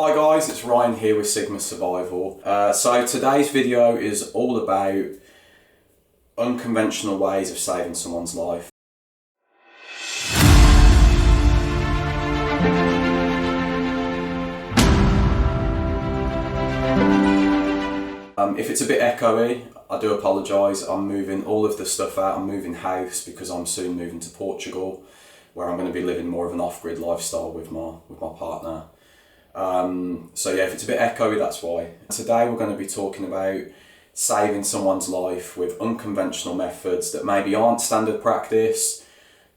Hi guys, it's Ryan here with Sigma Survival. So today's video is all about unconventional ways of saving someone's life. If it's a bit echoey, I do apologise. I'm moving all of the stuff out. I'm moving house because I'm soon moving to Portugal, where I'm going to be living more of an off-grid lifestyle with my partner. So yeah, if it's a bit echoey, that's why. Today we're going to be talking about saving someone's life with unconventional methods that maybe aren't standard practice,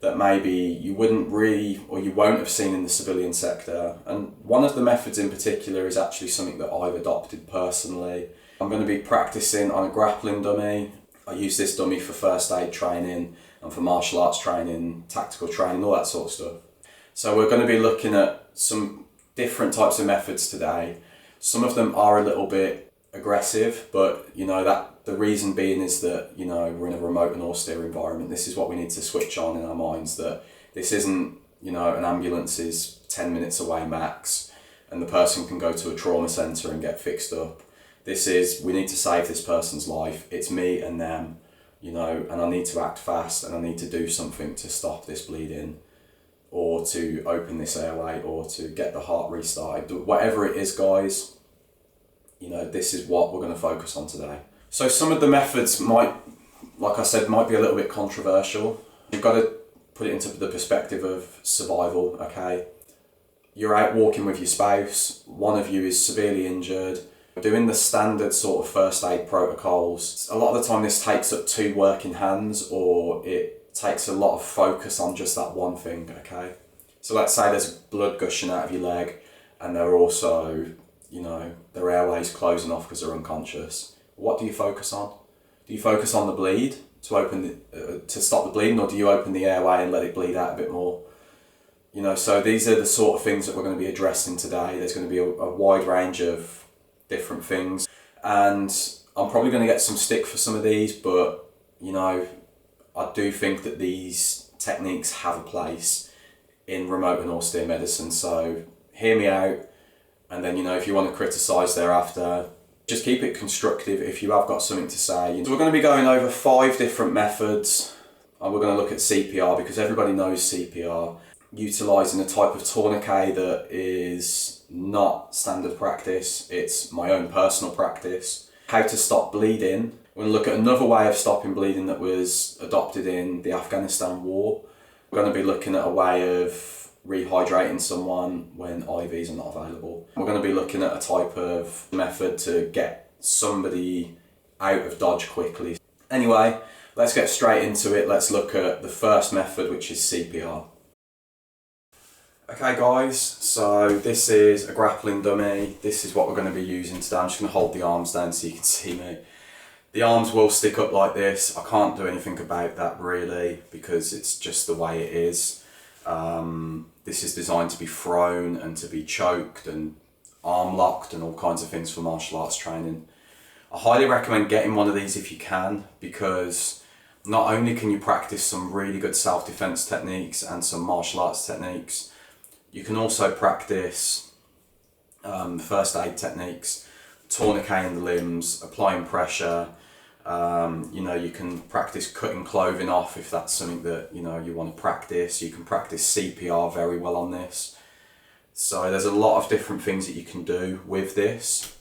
that maybe you wouldn't really or you won't have seen in the civilian sector. And one of the methods in particular is actually something that I've adopted personally. I'm going to be practicing on a grappling dummy. I use this dummy for first aid training and for martial arts training, tactical training, all that sort of stuff. So we're going to be looking at some different types of methods today. Some of them are a little bit aggressive, but you know that the reason being is that, you know, we're in a remote and austere environment. This is what we need to switch on in our minds, that this isn't, you know, an ambulance is 10 minutes away max and the person can go to a trauma centre and get fixed up. This is, we need to save this person's life. It's me and them, you know, and I need to act fast and I need to do something to stop this bleeding, or to open this airway, or to get the heart restarted. Whatever it is, guys, you know, this is what we're going to focus on today. So some of the methods might, like I said, might be a little bit controversial. You've got to put it into the perspective of survival, okay? You're out walking with your spouse, one of you is severely injured, doing the standard sort of first aid protocols. A lot of the time this takes up two working hands, or it takes a lot of focus on just that one thing, okay? So let's say there's blood gushing out of your leg and they're also, you know, their airway's closing off because they're unconscious. What do you focus on? Do you focus on the bleed to stop the bleeding, or do you open the airway and let it bleed out a bit more? You know, so these are the sort of things that we're going to be addressing today. There's going to be a wide range of different things, and I'm probably going to get some stick for some of these, but you know, I do think that these techniques have a place in remote and austere medicine. So hear me out, and then, you know, if you want to criticise thereafter, just keep it constructive if you have got something to say. So we're going to be going over 5 different methods, and we're going to look at CPR because everybody knows CPR. Utilising a type of tourniquet that is not standard practice, it's my own personal practice. How to stop bleeding. We're going to look at another way of stopping bleeding that was adopted in the Afghanistan war. We're going to be looking at a way of rehydrating someone when IVs are not available. We're going to be looking at a type of method to get somebody out of dodge quickly. Anyway, let's get straight into it. Let's look at the first method, which is CPR. Okay guys, so this is a grappling dummy. This is what we're going to be using today. I'm just going to hold the arms down so you can see me. The arms will stick up like this. I can't do anything about that really because it's just the way it is. This is designed to be thrown and to be choked and arm locked and all kinds of things for martial arts training. I highly recommend getting one of these if you can, because not only can you practice some really good self-defense techniques and some martial arts techniques, you can also practice first aid techniques, tourniqueting the limbs, applying pressure. You know, you can practice cutting clothing off if that's something that, you know, you want to practice. You can practice CPR very well on this. So there's a lot of different things that you can do with this.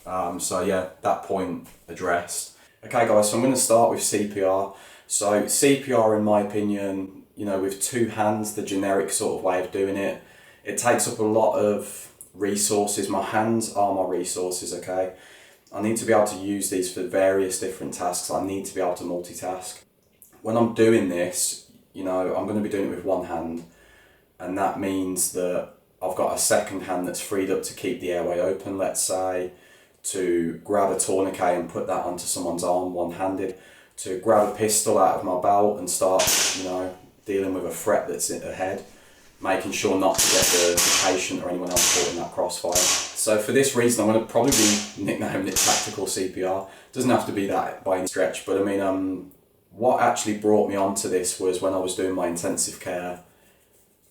So yeah, that point addressed. Okay guys, so I'm going to start with CPR. So CPR, in my opinion, you know, with 2 hands, the generic sort of way of doing it, it takes up a lot of resources. My hands are my resources, okay? I need to be able to use these for various different tasks. I need to be able to multitask. When I'm doing this, you know, I'm going to be doing it with 1 hand, and that means that I've got a second hand that's freed up to keep the airway open, let's say, to grab a tourniquet and put that onto someone's arm one-handed, to grab a pistol out of my belt and start, you know, dealing with a threat that's ahead, making sure not to get the patient or anyone else caught in that crossfire. So for this reason, I'm going to probably be nicknaming it tactical CPR. Doesn't have to be that by any stretch, but I mean, what actually brought me onto this was when I was doing my intensive care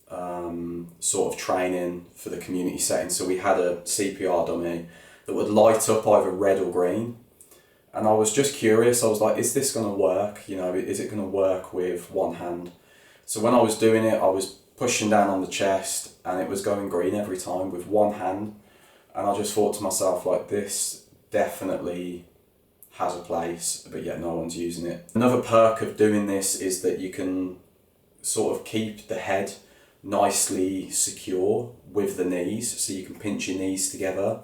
sort of training for the community setting. So we had a CPR dummy that would light up either red or green. And I was just curious, I was like, is this going to work? You know, is it going to work with one hand? So when I was doing it, I was pushing down on the chest and it was going green every time with one hand. And I just thought to myself, like, this definitely has a place, but yet no one's using it. Another perk of doing this is that you can sort of keep the head nicely secure with the knees, so you can pinch your knees together,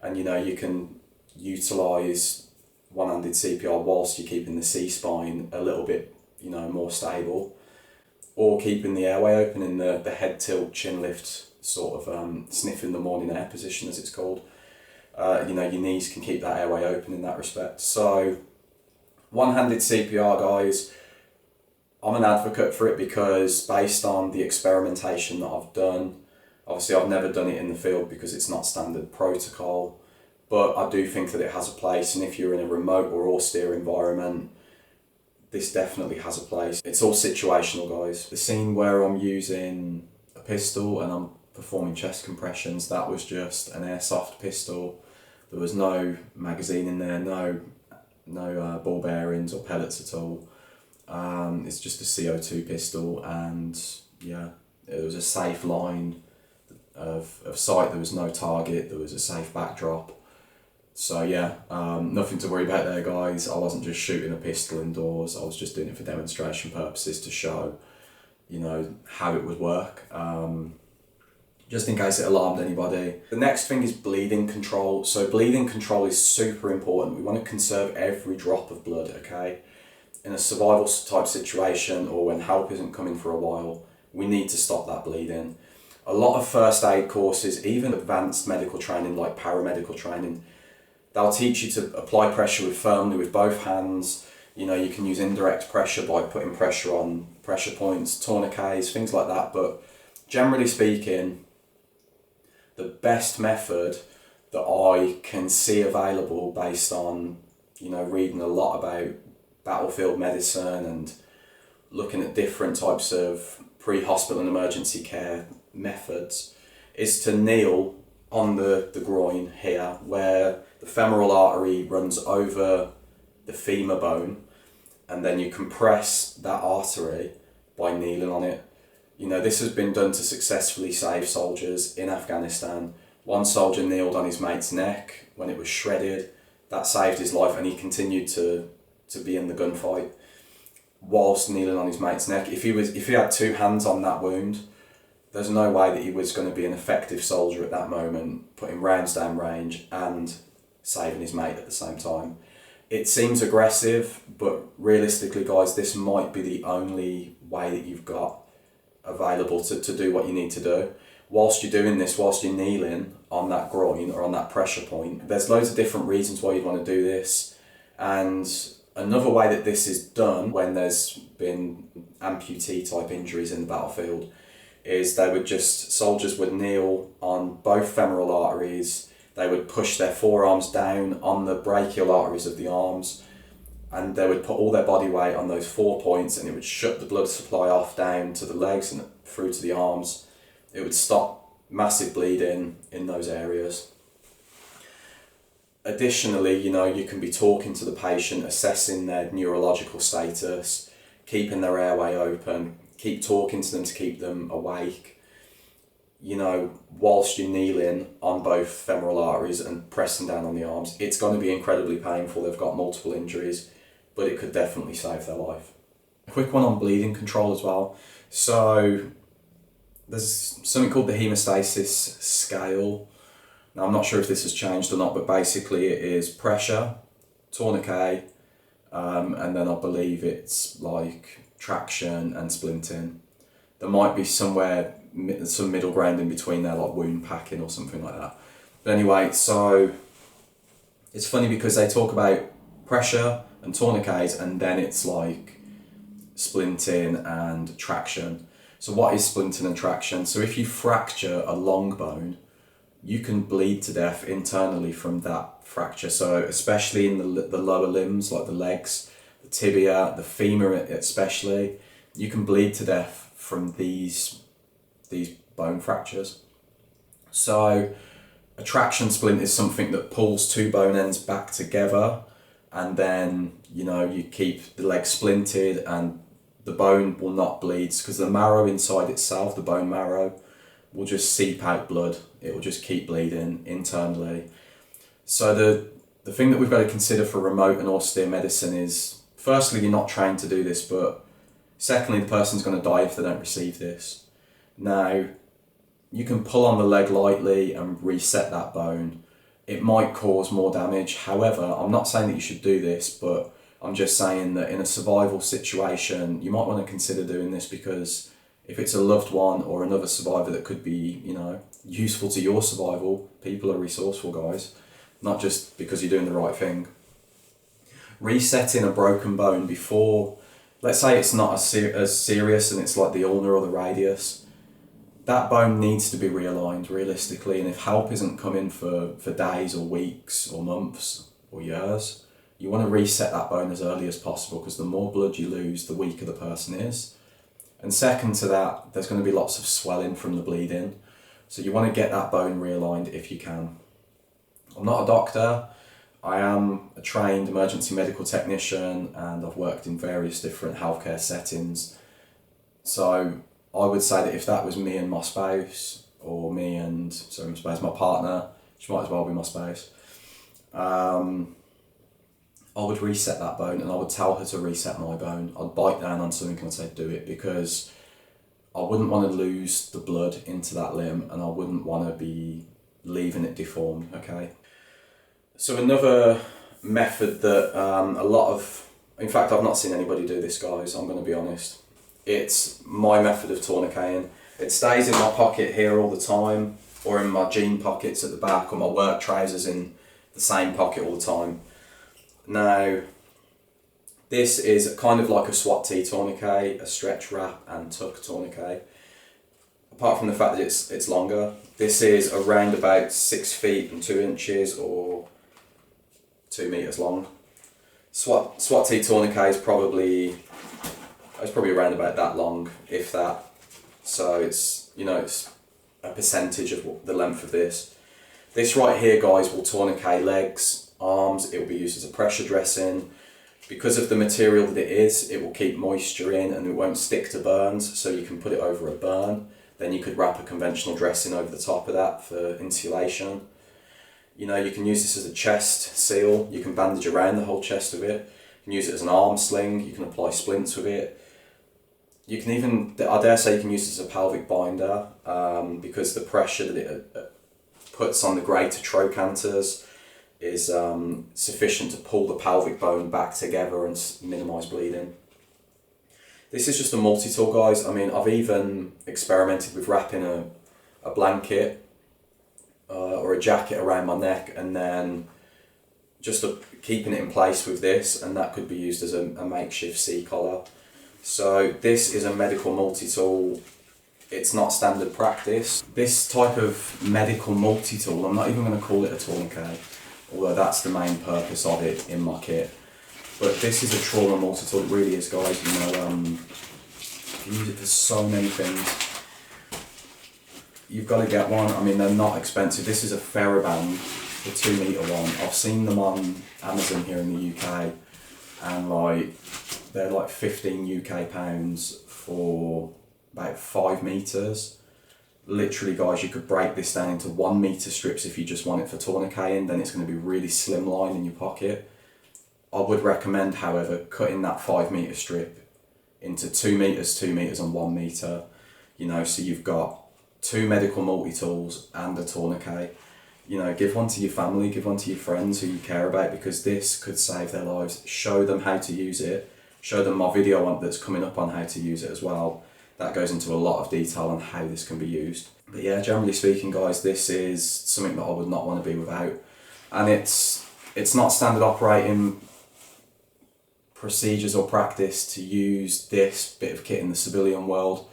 and you know, you can utilize one-handed CPR whilst you're keeping the C-spine a little bit, you know, more stable, or keeping the airway open in the head tilt, chin lift, sort of sniffing the morning air position, as it's called. You know, your knees can keep that airway open in that respect. So one-handed CPR, guys, I'm an advocate for it because based on the experimentation that I've done, obviously I've never done it in the field because it's not standard protocol, but I do think that it has a place, and if you're in a remote or austere environment, this definitely has a place. It's all situational, guys. The scene where I'm using a pistol and I'm performing chest compressions, that was just an airsoft pistol. There was no magazine in there, no ball bearings or pellets at all. It's just a CO2 pistol, and yeah, it was a safe line of sight. There was no target, there was a safe backdrop. So yeah, nothing to worry about there, guys. I wasn't just shooting a pistol indoors, I was just doing it for demonstration purposes to show, you know, how it would work. Just in case it alarmed anybody. The next thing is bleeding control. So bleeding control is super important. We want to conserve every drop of blood, okay? In a survival type situation or when help isn't coming for a while, we need to stop that bleeding. A lot of first aid courses, even advanced medical training like paramedical training, they'll teach you to apply pressure firmly with both hands. You know, you can use indirect pressure by putting pressure on pressure points, tourniquets, things like that. But generally speaking, the best method that I can see available based on, you know, reading a lot about battlefield medicine and looking at different types of pre-hospital and emergency care methods is to kneel on the groin here where the femoral artery runs over the femur bone, and then you compress that artery by kneeling on it. You know, this has been done to successfully save soldiers in Afghanistan. One soldier kneeled on his mate's neck when it was shredded. That saved his life, and he continued to be in the gunfight whilst kneeling on his mate's neck. If he had two hands on that wound, there's no way that he was going to be an effective soldier at that moment, putting rounds down range and saving his mate at the same time. It seems aggressive, but realistically, guys, this might be the only way that you've got available to do what you need to do. Whilst you're doing this, whilst you're kneeling on that groin or on that pressure point, there's loads of different reasons why you'd want to do this. And another way that this is done when there's been amputee type injuries in the battlefield is soldiers would kneel on both femoral arteries, they would push their forearms down on the brachial arteries of the arms, and they would put all their body weight on those 4 points, and it would shut the blood supply off down to the legs and through to the arms. It would stop massive bleeding in those areas. Additionally, you know, you can be talking to the patient, assessing their neurological status, keeping their airway open, keep talking to them to keep them awake, you know, whilst you're kneeling on both femoral arteries and pressing down on the arms. It's going to be incredibly painful. They've got multiple injuries, but it could definitely save their life. A quick one on bleeding control as well. So there's something called the hemostasis scale. Now, I'm not sure if this has changed or not, but basically it is pressure, tourniquet, and then I believe it's like traction and splinting. There might be some middle ground in between there, like wound packing or something like that. But anyway, so it's funny because they talk about pressure and tourniquets, and then it's like splinting and traction. So what is splinting and traction? So if you fracture a long bone, you can bleed to death internally from that fracture. So especially in the lower limbs, like the legs, the tibia, the femur especially, you can bleed to death from these these bone fractures. So a traction splint is something that pulls two bone ends back together, and then you keep the leg splinted and the bone will not bleed, because the marrow inside itself, the bone marrow, will just seep out blood. It will just keep bleeding internally. So the thing that we've got to consider for remote and austere medicine is, firstly, you're not trained to do this, but secondly, the person's going to die if they don't receive this. Now, you can pull on the leg lightly and reset that bone. It might cause more damage. However, I'm not saying that you should do this, but I'm just saying that in a survival situation, you might want to consider doing this, because if it's a loved one or another survivor that could be, useful to your survival, people are resourceful, guys, not just because you're doing the right thing. Resetting a broken bone before, let's say it's not as serious and it's like the ulnar or the radius, that bone needs to be realigned realistically, and if help isn't coming for days or weeks or months or years, you want to reset that bone as early as possible, because the more blood you lose, the weaker the person is. And second to that, there's going to be lots of swelling from the bleeding, so you want to get that bone realigned if you can. I'm not a doctor, I am a trained emergency medical technician, and I've worked in various different healthcare settings. So I would say that if that was me and my spouse, or me and, my partner, which might as well be my spouse, I would reset that bone, and I would tell her to reset my bone. I'd bite down on something and I'd say, do it, because I wouldn't want to lose the blood into that limb, and I wouldn't want to be leaving it deformed, okay? So another method that in fact, I've not seen anybody do this, guys, I'm going to be honest. It's my method of tourniqueting. It stays in my pocket here all the time, or in my jean pockets at the back, or my work trousers in the same pocket all the time. Now, this is kind of like a SWAT T tourniquet, a stretch wrap and tuck tourniquet. Apart from the fact that it's longer, this is around about 6 feet and 2 inches, or 2 meters long. SWAT T tourniquet is probably around about that long, if that. So it's a percentage of the length of this. This right here, guys, will tourniquet legs, arms. It will be used as a pressure dressing. Because of the material that it is, it will keep moisture in and it won't stick to burns, so you can put it over a burn. Then you could wrap a conventional dressing over the top of that for insulation. You can use this as a chest seal. You can bandage around the whole chest with it. You can use it as an arm sling. You can apply splints with it. You can even, I dare say, you can use it as a pelvic binder, because the pressure that it puts on the greater trochanters is sufficient to pull the pelvic bone back together and minimise bleeding. This is just a multi-tool, guys. I mean, I've even experimented with wrapping a blanket or a jacket around my neck, and then just keeping it in place with this, and that could be used as a makeshift C-collar. So this is a medical multi-tool. It's not standard practice. This type of medical multi-tool, I'm not even going to call it a tourniquet, although that's the main purpose of it in my kit. But this is a trauma multi-tool, it really is, guys. You can use it for so many things. You've got to get one. I mean, they're not expensive. This is a TheraBand, the 2 meter one. I've seen them on Amazon here in the UK, and they're like 15 UK pounds for about 5 meters. Literally, guys, you could break this down into 1 meter strips if you just want it for tourniqueting. Then it's going to be really slimline in your pocket. I would recommend, however, cutting that 5 meter strip into 2 meters, and 1 meter. So you've got 2 medical multi-tools and a tourniquet. Give one to your family, give one to your friends who you care about, because this could save their lives. Show them how to use it. Show them my video that's coming up on how to use it as well. That goes into a lot of detail on how this can be used. But yeah, generally speaking, guys, this is something that I would not want to be without. And it's not standard operating procedures or practice to use this bit of kit in the civilian world.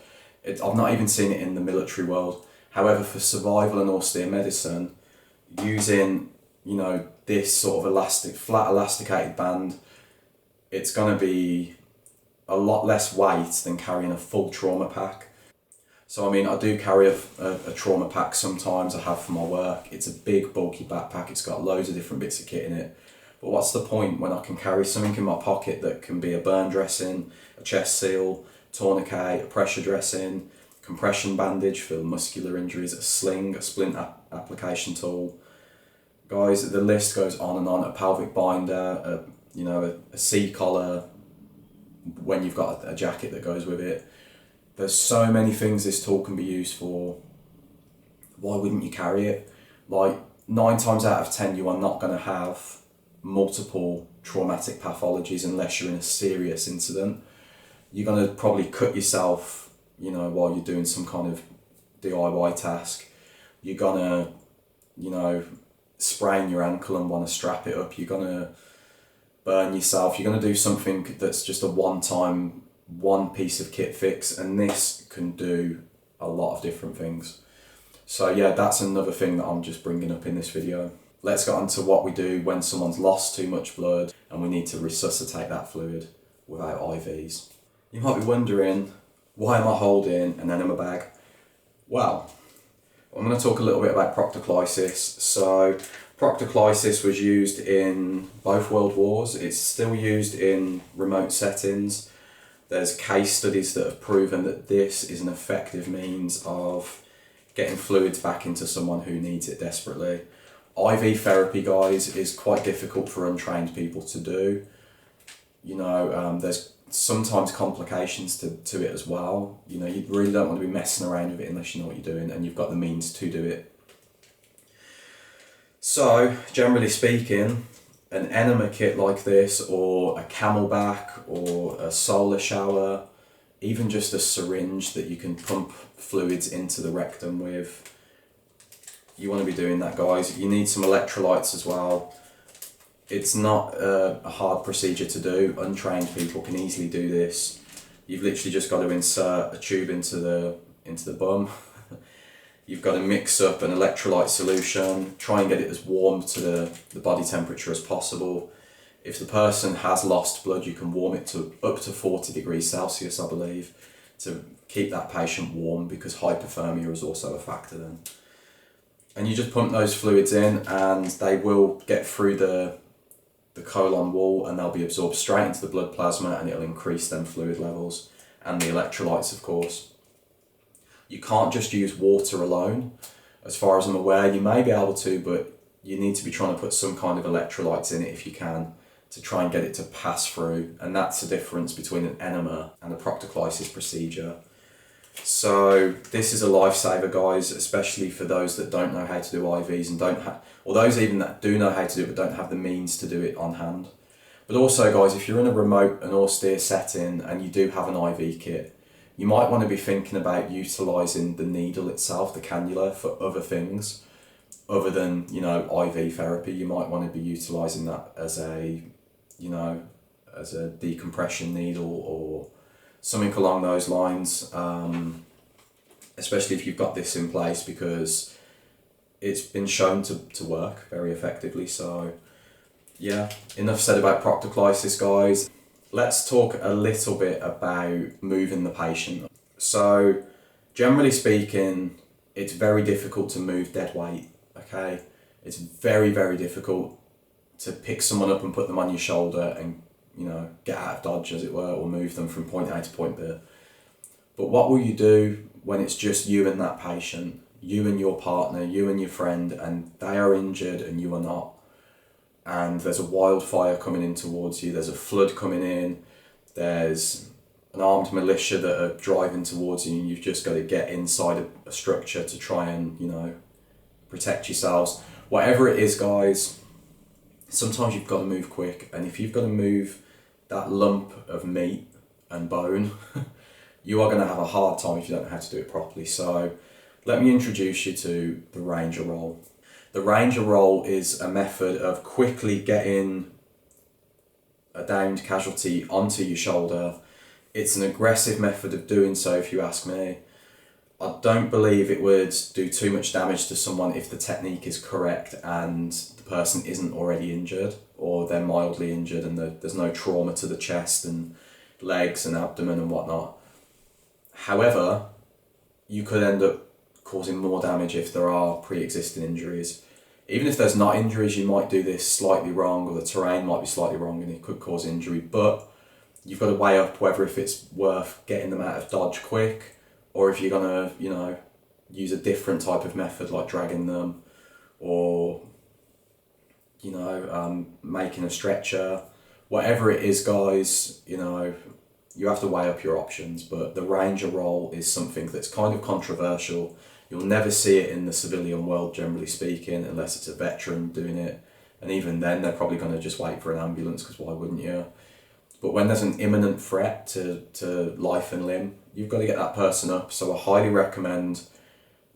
I've not even seen it in the military world. However, for survival and austere medicine, using this sort of flat elasticated band, it's going to be a lot less weight than carrying a full trauma pack. So I mean, I do carry a trauma pack sometimes. I have for my work. It's a big bulky backpack. It's got loads of different bits of kit in it. But what's the point when I can carry something in my pocket that can be a burn dressing, a chest seal, tourniquet, a pressure dressing, compression bandage for muscular injuries, a sling, a splint application tool. Guys, the list goes on and on. A pelvic binder, a C-collar when you've got a jacket that goes with it. There's so many things this tool can be used for. Why wouldn't you carry it? Like 9 times out of 10, you are not going to have multiple traumatic pathologies unless you're in a serious incident. You're going to probably cut yourself, while you're doing some kind of DIY task. You're going to, sprain your ankle and want to strap it up. You're going to burn yourself. You're going to do something that's just a one-time, one piece of kit fix, and this can do a lot of different things. So yeah, that's another thing that I'm just bringing up in this video. Let's get on to what we do when someone's lost too much blood and we need to resuscitate that fluid without IVs. You might be wondering, why am I holding an enema bag? Well, I'm going to talk a little bit about proctoclysis. So proctoclysis was used in both world wars. It's still used in remote settings. There's case studies that have proven that this is an effective means of getting fluids back into someone who needs it desperately. IV therapy, guys, is quite difficult for untrained people to do. There's sometimes complications to it as well. You really don't want to be messing around with it unless you know what you're doing and you've got the means to do it. So, generally speaking, an enema kit like this, or a camelback, or a solar shower, even just a syringe that you can pump fluids into the rectum with, you want to be doing that, guys. You need some electrolytes as well. It's not a hard procedure to do. Untrained people can easily do this. You've literally just got to insert a tube into the bum. You've got to mix up an electrolyte solution, try and get it as warm to the body temperature as possible. If the person has lost blood, you can warm it to up to 40 degrees Celsius, I believe, to keep that patient warm, because hypothermia is also a factor then. And you just pump those fluids in and they will get through the colon wall and they'll be absorbed straight into the blood plasma, and it'll increase them fluid levels and the electrolytes, of course. You can't just use water alone. As far as I'm aware, you may be able to, but you need to be trying to put some kind of electrolytes in it if you can, to try and get it to pass through. And that's the difference between an enema and a proctoclysis procedure. So this is a lifesaver, guys, especially for those that don't know how to do IVs and or those even that do know how to do it but don't have the means to do it on hand. But also, guys, if you're in a remote and austere setting and you do have an IV kit, you might want to be thinking about utilising the needle itself, the cannula, for other things other than, IV therapy. You might want to be utilising that as a decompression needle or something along those lines, especially if you've got this in place, because it's been shown to work very effectively. So yeah, enough said about proctoclysis, guys. Let's talk a little bit about moving the patient. So generally speaking, it's very difficult to move dead weight, okay? It's very, very difficult to pick someone up and put them on your shoulder and, get out of dodge, as it were, or move them from point A to point B. But what will you do when it's just you and that patient, you and your partner, you and your friend, and they are injured and you are not? And there's a wildfire coming in towards you, there's a flood coming in, there's an armed militia that are driving towards you, and you've just got to get inside a structure to try and, protect yourselves. Whatever it is, guys, sometimes you've got to move quick, and if you've got to move that lump of meat and bone, you are going to have a hard time if you don't know how to do it properly. So let me introduce you to the Ranger roll. The Ranger roll is a method of quickly getting a downed casualty onto your shoulder. It's an aggressive method of doing so, if you ask me. I don't believe it would do too much damage to someone if the technique is correct and the person isn't already injured, or they're mildly injured and there's no trauma to the chest and legs and abdomen and whatnot. However, you could end up causing more damage if there are pre-existing injuries. Even if there's not injuries, you might do this slightly wrong, or the terrain might be slightly wrong and it could cause injury, but you've got to weigh up whether if it's worth getting them out of dodge quick, or if you're gonna, you know, use a different type of method like dragging them, or, you know, making a stretcher. Whatever it is, guys, you know, you have to weigh up your options, but the ranger role is something that's kind of controversial. You'll never see it in the civilian world, generally speaking, unless it's a veteran doing it. And even then, they're probably going to just wait for an ambulance, because why wouldn't you? But when there's an imminent threat to life and limb, you've got to get that person up. So I highly recommend,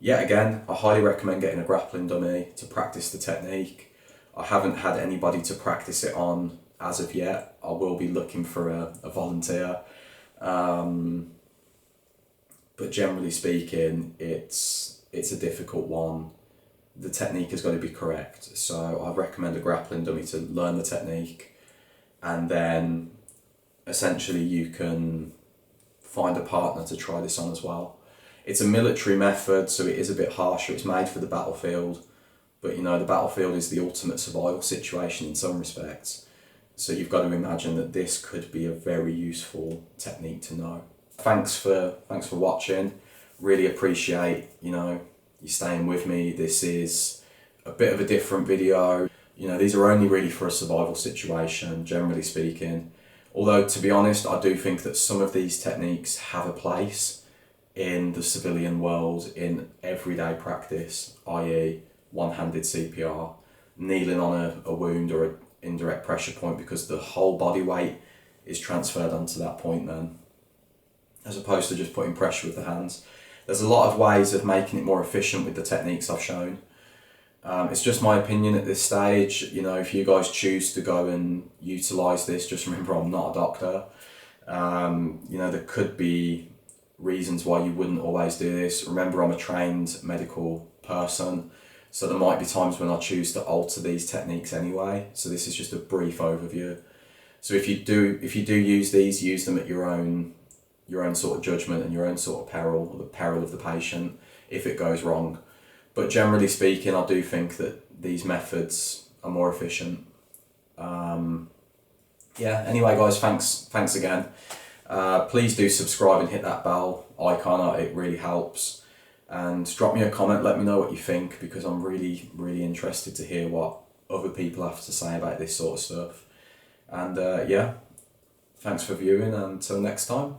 yet again, I highly recommend getting a grappling dummy to practice the technique. I haven't had anybody to practice it on as of yet. I will be looking for a volunteer. But generally speaking, it's a difficult one. The technique has got to be correct. So I recommend a grappling dummy to learn the technique, and then essentially you can find a partner to try this on as well. It's a military method, so it is a bit harsher. It's made for the battlefield, but you know, the battlefield is the ultimate survival situation in some respects. So you've got to imagine that this could be a very useful technique to know. Thanks for watching. Really appreciate, you know, you staying with me. This is a bit of a different video. You know, these are only really for a survival situation, generally speaking. Although, to be honest, I do think that some of these techniques have a place in the civilian world, in everyday practice, i.e. one-handed CPR, kneeling on a wound or an indirect pressure point, because the whole body weight is transferred onto that point then, as opposed to just putting pressure with the hands. There's a lot of ways of making it more efficient with the techniques I've shown. It's just my opinion at this stage. You know, if you guys choose to go and utilise this, just remember I'm not a doctor. You know, there could be reasons why you wouldn't always do this. Remember, I'm a trained medical person, so there might be times when I choose to alter these techniques anyway. So this is just a brief overview. So if you do use these, use them at your own sort of judgment and your own sort of peril, or the peril of the patient if it goes wrong. But generally speaking, I do think that these methods are more efficient. Yeah, anyway guys, thanks again. Please do subscribe and hit that bell icon, it really helps. And drop me a comment, let me know what you think, because I'm really, really interested to hear what other people have to say about this sort of stuff. And yeah, thanks for viewing, and until next time.